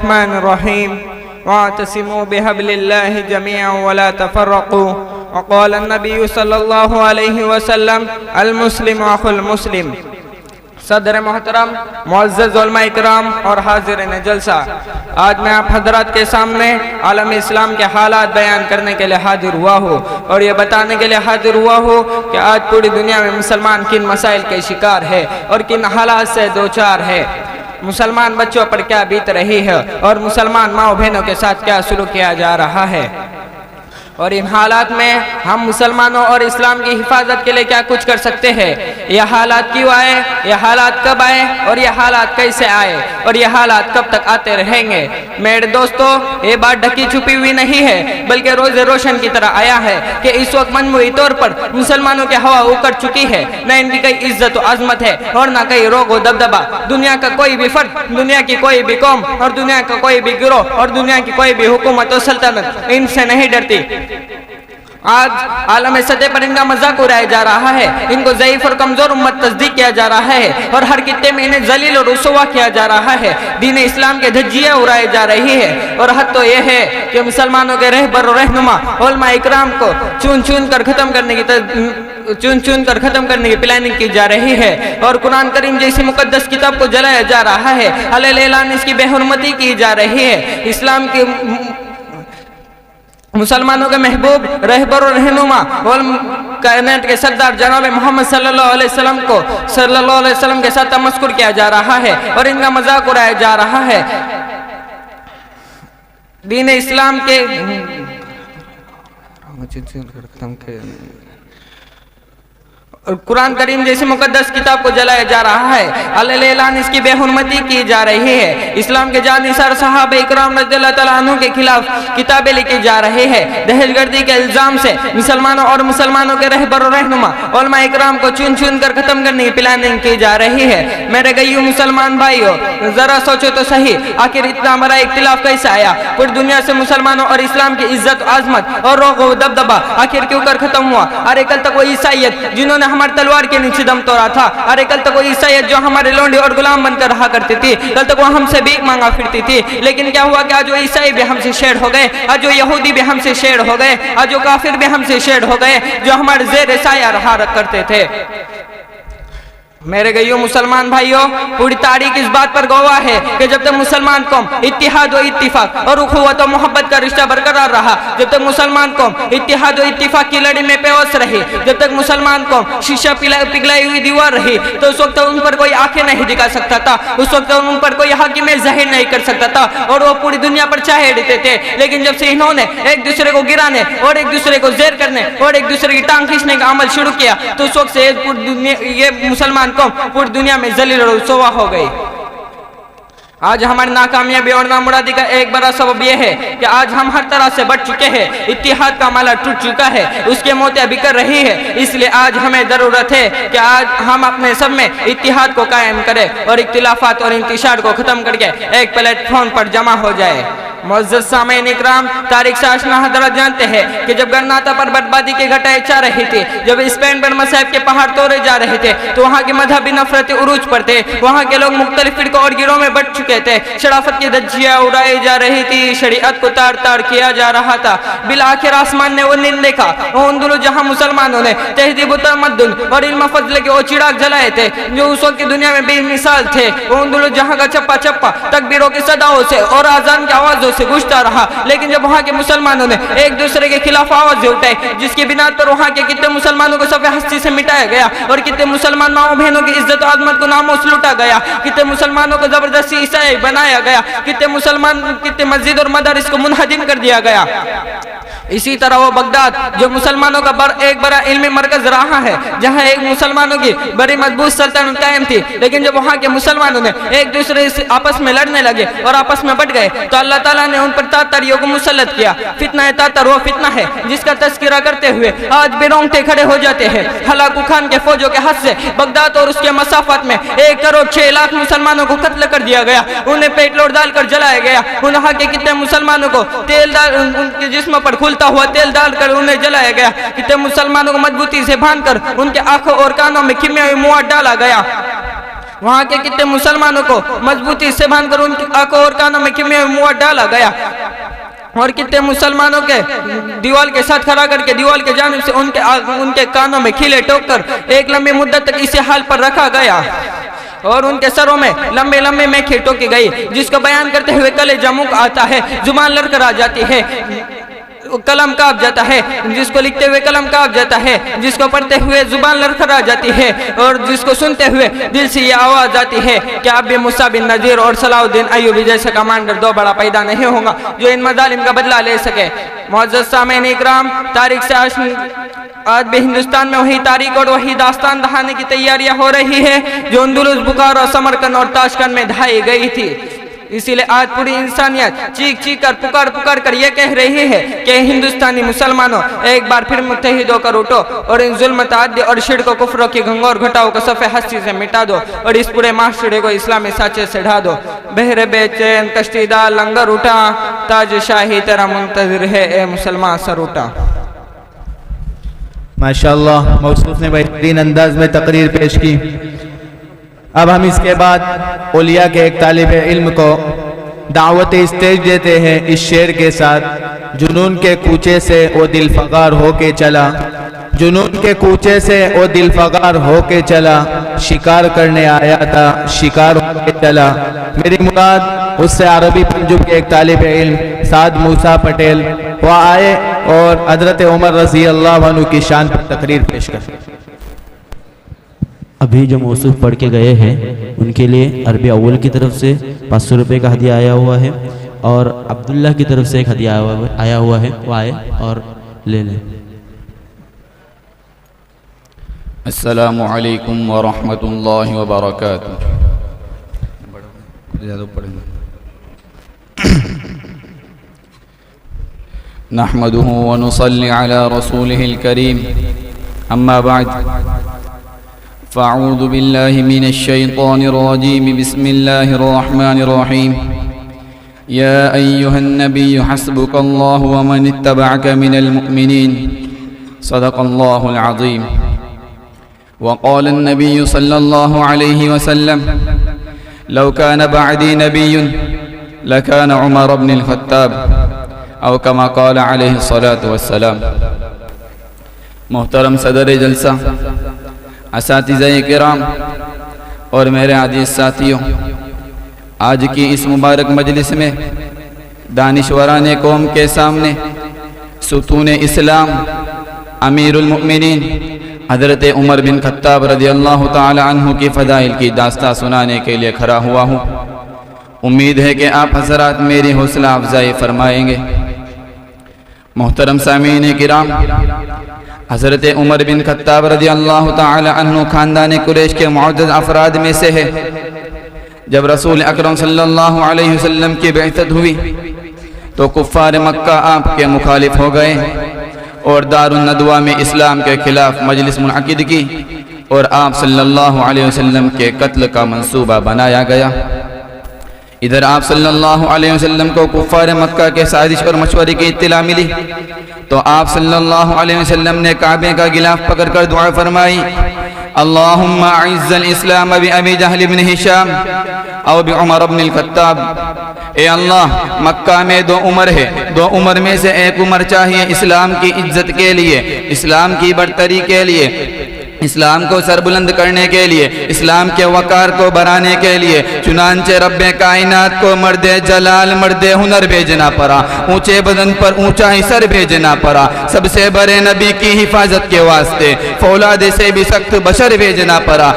रहमान वातसिमू बिहब्लिल्लाहि जमीअन वला तफर्रकू वक़ाल नबी सल्लल्लाहु अलैहि वसल्लम अल मुस्लिम अखुल मुस्लिम। सदर मोहतरम, मुअज़्ज़ज़ उलमा इकराम और हाज़िरीन जलसा, आज मैं आप हज़रात के सामने आलम इस्लाम के हालात बयान करने के लिए हाजिर हुआ हूँ और ये बताने के लिए हाजिर हुआ हूँ कि आज पूरी दुनिया में मुसलमान किन मसाइल के शिकार है और किन हालात से दो चार है। मुसलमान बच्चों पर क्या बीत रही है और मुसलमान माँ बहनों के साथ क्या सुलूक किया जा रहा है, और इन हालात में हम मुसलमानों और इस्लाम की हिफाजत के लिए क्या कुछ कर सकते हैं। यह हालात क्यों आए, यह हालात कब आए और यह हालात कैसे आए और यह हालात कब तक आते रहेंगे। मेरे दोस्तों, ये बात ढकी छुपी हुई नहीं है बल्कि रोज़े रोशन की तरह आया है कि इस वक्त मजमूई तौर पर मुसलमानों की हवा उकड़ चुकी है। न इनकी कोई इज्जत व अजमत है और न कहीं रोग व दबदबा। दुनिया का कोई भी फर्द, दुनिया की कोई भी कौम और दुनिया का कोई भी गिरोह और दुनिया की कोई भी हुकूमत और सल्तनत इनसे नहीं डरती। आज आलम सतह पर इनका मजाक उड़ाया जा रहा है, इनको ज़ईफ और कमजोर उम्मत तस्दीक किया जा रहा है और हर कित्ते में इन्हें जलील और रुसवा किया जा रहा है। दीन इस्लाम के धज्जियां उड़ाई जा रही है और हद तो यह है कि मुसलमानों के रहबर और रहनुमा उलमा इकराम को चुन चुन कर ख़त्म करने की प्लानिंग की जा रही है और कुरान करीम जैसी मुकद्दस किताब को जलाया जा रहा है। अलल ऐलान इसकी बेहुरमती की जा रही है। इस्लाम के मुसलमानों के महबूब रहबर और रहनुमा और कायनात के सरदार जनाब मोहम्मद सल्लल्लाहु अलैहि वसल्लम के साथ तमस्कुर किया जा रहा है और इनका मजाक उड़ाया जा रहा है। दीन इस्लाम के और कुरान करीम जैसी मुकद्दस किताब को जलाया जा रहा है। अलल ऐलान इसकी बेहुरमती की जा रही है। इस्लाम के जानिसार सहाबा इकराम रज़ियल्लाहु तआला अन्हु के खिलाफ किताबें लिखी जा रही है। दहशतगर्दी के इल्जाम से मुसलमानों और मुसलमानों के रहबर और रहनुमा उलमा इकराम को चुन चुन कर खत्म करने की प्लानिंग की जा रही है। मेरे गय्यू मुसलमान भाइयों, जरा सोचो तो सही, आखिर इतना बड़ा इख्तिलाफ कैसे आया। पूरी दुनिया से मुसलमानों और इस्लाम की इज्जत, आजमत और रोग व दबदबा आखिर क्यों कर खत्म हुआ। अरे कल तक वो ईसाइयत जिन्होंने हमारे तलवार के नीचे दम तोड़ा था, अरे कल तक वो ईसाइयत जो हमारे लोंडे और गुलाम बनकर रहा करती थी, कल तक वो हमसे भीख मांगा फिरती थी। लेकिन क्या हुआ कि आज वो ईसाई भी हमसे शेर हो गए, आज वो यहूदी भी हमसे शेर हो गए, आज वो काफिर भी हमसे शेर हो गए जो हमारे जेर साया रहा करते थे। मेरे गय्यो मुसलमान भाइयों, पूरी तारीख इस बात पर गवाह है कि जब तक मुसलमान कौम इत्तिहाद और इत्तिफाक और उखुवत और मोहब्बत का रिश्ता बरकरार रहा, जब तक मुसलमान कौम इत्तिहाद और इत्तिफाक की लड़ी में पेवस्त रही, जब तक मुसलमान कौम शीशा पिघलाई हुई दीवार रही, तो उस वक्त उन पर कोई आंखें नहीं दिखा सकता था, उस वक्त उन पर कोई हाकिम जाहिर नहीं कर सकता था और वो पूरी दुनिया पर चाहे देते थे। लेकिन जब से इन्होंने एक दूसरे को गिराने और एक दूसरे को जेर करने और एक दूसरे की टांग खींचने का अमल शुरू किया, तो उस वक्त से पूरी दुनिया ये मुसलमान कौम पूरी दुनिया में जलील और रुसवा हो गई। आज हमारी नाकामयाबी और नामुरादी का एक बड़ा सबब यह है कि आज हम हर तरह से बढ़ चुके हैं, इत्तिहाद का माला टूट चुका है, उसके मोतियां बिखर रही है। इसलिए आज हमें जरूरत है कि आज हम अपने सब में इत्तिहाद को कायम करें और इख्तिलाफात और इंतशार को खत्म करके एक प्लेटफॉर्म पर जमा हो जाए। मुअज़्ज़ज़ सामीन इकराम, तारीख से आशना हज़रात जानते हैं कि जब गरनाता पर बर्बादी की घटाएं चा रही थी, जब स्पेन पर मसाइब के पहाड़ तोड़े जा रहे थे, तो वहाँ की मजहबी नफरतें उरूज पर थे। वहाँ के लोग मुख्तलिफ फिरकों और गिरोह में बढ़ चुके थे। शराफत की धज्जियां उड़ाई जा रही थी, शरीयत को तार तार किया जा रहा था। बिल आखिर आसमान ने वो नींद देखा, वो उन जहाँ मुसलमानों ने तहजीब तमद्दुन और इल्म फज़ल के वो चिराग जलाए थे जो उस वक्त की दुनिया में बेमिसाल थे। वो उन जहाँ का चप्पा चप्पा तकबीरों की सदाओं से और आजान की आवाजों से गूंजता रहा। लेकिन जब वहाँ के मुसलमानों ने एक दूसरे के खिलाफ आवाजें उठाई, जिसकी बिना पर वहाँ के कितने मुसलमानों को सफ़े हस्ती से मिटाया गया और कितने मुसलमान माओ बहनों की इज्जत और आज़मत को नामोस लूटा गया, कितने मुसलमानों को जबरदस्ती ईसाई बनाया गया, कितने मुसलमान कितने मस्जिद और मदरस को मुनहदिम कर दिया गया। इसी तरह वो बगदाद जो मुसलमानों का एक बड़ा इल्मी मरकज रहा है, जहाँ एक मुसलमानों की बड़ी मजबूत सल्तनत कायम थी, लेकिन जब वहाँ के मुसलमानों ने एक दूसरे से आपस में लड़ने लगे और आपस में बढ़ गए, तो अल्लाह ताला ने उन पर तातरियों को मुसल्लत किया। फितना है तातर, वो फितना है जिसका तस्करा करते हुए आज भी रोंगटे खड़े हो जाते हैं। हलाकू खान के फौजों के हाथ से बगदाद और उसके मसाफत में 1 करोड़ 6 लाख मुसलमानों को कत्ल कर दिया गया, उन्हें पेट्रोल डालकर जलाया गया। वहाँ के कितने मुसलमानों को तेल डाल उनके जिस्म पर खुलता हुआ तेल डालकर उन्हें जलाया गया। कितने मुसलमानों को मजबूती से बांधकर उनके आंखों और कानों में कीमियावी मुआ डाला गया। वहाँ के कितने मुसलमानों को मजबूती से बांधकर उनकी आंखों और कानों में कीमे मुआ डाला गया और कितने मुसलमानों के दीवार के साथ खड़ा करके दीवार के जानिब से उनके कानों में खिले ठोक कर एक लंबी मुद्दत तक इसी हाल पर रखा गया और उनके सरों में लंबे लंबे मेखे टोकी गई, जिसको बयान करते हुए कलेजा मुक आता है, जुबान लड़खड़ा आ जाती है, कलम कांप जाता है, जिसको लिखते हुए कलम कांप जाता है, जिसको पढ़ते हुए जुबान लड़खड़ा जाती है और जिसको सुनते हुए दिल से ये आवाज आती है कि अब भी मूसा बिन नजीर और सलाहुद्दीन अय्यूबी जैसा कमांडर दो बड़ा पैदा नहीं होगा जो इन मजालिम का बदला ले सके। मुअज़्ज़ज़ सामीन इकराम, तारीख से आज भी हिंदुस्तान में वही तारीख और वही दास्तान दहाने की तैयारियां हो रही है जो अंदुलुस, बुखारा, समरकंद और ताशकंद में ढाई गई थी। इसीलिए आज पूरी इंसानियत चीख चीख कर पुकार कर ये कह रही है कि हिंदुस्तानी मुसलमानों एक बार फिर मुत्तहिद होकर उठो और इन जुल्म, तअद्दी और शिर्क को, कुफ्र की गंगोर घटाओ को सफ़े हस्ती से मिटा दो और इस पूरे माशरे को इस्लामी साँचे से ढा दो। बहरे बेचैन कश्तीदार लंगर उठा, ताज शाही तेरा मुंतज़िर है ए मुसलमान सर उठा। माशाअल्लाह, मौसूफ ने बेहतरीन अंदाज में तकरीर पेश की। अब हम इसके बाद औलिया के एक तालिब इल्म को दावत स्टेज देते हैं इस शेर के साथ। जुनून के कूचे से वो दिल फगार होके चला, जुनून के कूचे से वो दिल फगार होके चला, शिकार करने आया था शिकार होके चला। मेरी मुराद उससे अरबी पंजुब के एक तालिब इल्म साद मूसा पटेल वो आए और हजरत उमर रज़ी अल्लाह अन्हु की शान पर तकरीर पेश कर। अभी जो मौसूफ पढ़ के गए हैं उनके लिए अरबी अव्वल की तरफ से 500 रुपये का हदिया आया हुआ है और अब्दुल्ला की तरफ से एक हदिया आया हुआ है, वो आए और ले लें। अस्सलामु अलैकुम व रहमतुल्लाहि व बरकातुहू। नहमदुहु व नुसल्ली अला रसूलिहिल करीम, अम्मा बाद, फ़अऊज़ु बिल्लाहि मिनश शैतानिर रजीम, बिस्मिल्लाहिर रहमानिर रहीम। या अय्युहन नबिय्यु हस्बुकल्लाहु व मन इत्तबअक मिनल मुमिनीन, सदक़ल्लाहुल अज़ीम। व क़ालन नबिय्यु सल्लल्लाहु अलैहि वसल्लम, लौ कान बअदी नबिय्युन लकान उमर इब्नुल ख़त्ताब, औ कमा क़ाल अलैहि सलातु वस्सलाम। मोहतरम सदर जलसा, असातिज़ा किराम और मेरे अज़ीज़ साथियों, आज की इस मुबारक मजलिस में दानिशवरान कौम के सामने सुतून इस्लाम अमीरुल मुमिनीन हज़रत उमर बिन खत्ताब रज़ियल्लाहु ताला अन्हु की फ़दाइल की दास्तां सुनाने के लिए खड़ा हुआ हूँ। उम्मीद है कि आप हज़रात मेरी हौसला अफजाई फरमाएंगे। मोहतरम सामीन किराम, हज़रत उमर बिन खत्ताब रज़ियल्लाहु ताला अन्हु ख़ानदान कुरैश के मुअज़्ज़ज़ अफराद में से है। जब रसूल अकरम सल्लल्लाहु अलैहि वसल्लम की बिअसत हुई तो कुफ़ार मक्का आपके मुखालिफ हो गए और दारुन नदवा में इस्लाम के खिलाफ मजलिस मुनअक़िद की और आप सल्लल्लाहु अलैहि वसल्लम के कत्ल का मंसूबा बनाया गया। इधर आप सल्लल्लाहु अलैहि वसल्लम को कुफ़ार मक्का के साजिश और मशवरे की इत्तिला मिली तो आप सल्लल्लाहु अलैहि वसल्लम ने काबे का गिलाफ पकड़कर दुआ फरमाई, अल्लाहुम्मा अइज़्ज़ल इस्लाम बि अबी जहल इब्न हिशाम औ बि उमर इब्नुल ख़त्ताब। ए अल्लाह, मक्का में दो उमर है, दो उमर में से एक उमर चाहिए इस्लाम की इज्जत के लिए, इस्लाम की बढ़तरी के लिए, इस्लाम को सरबुलंद करने के लिए, इस्लाम के वकार को बढ़ाने के लिए। चुनांचे रब्बे कायनात को मर्दे जलाल मर्दे हुनर भेजना पड़ा, ऊंचे बदन पर ऊंचा ही सर भेजना पड़ा, सबसे बड़े नबी की हिफाजत के वास्ते फौलाद से भी सख्त बशर भेजना पड़ा।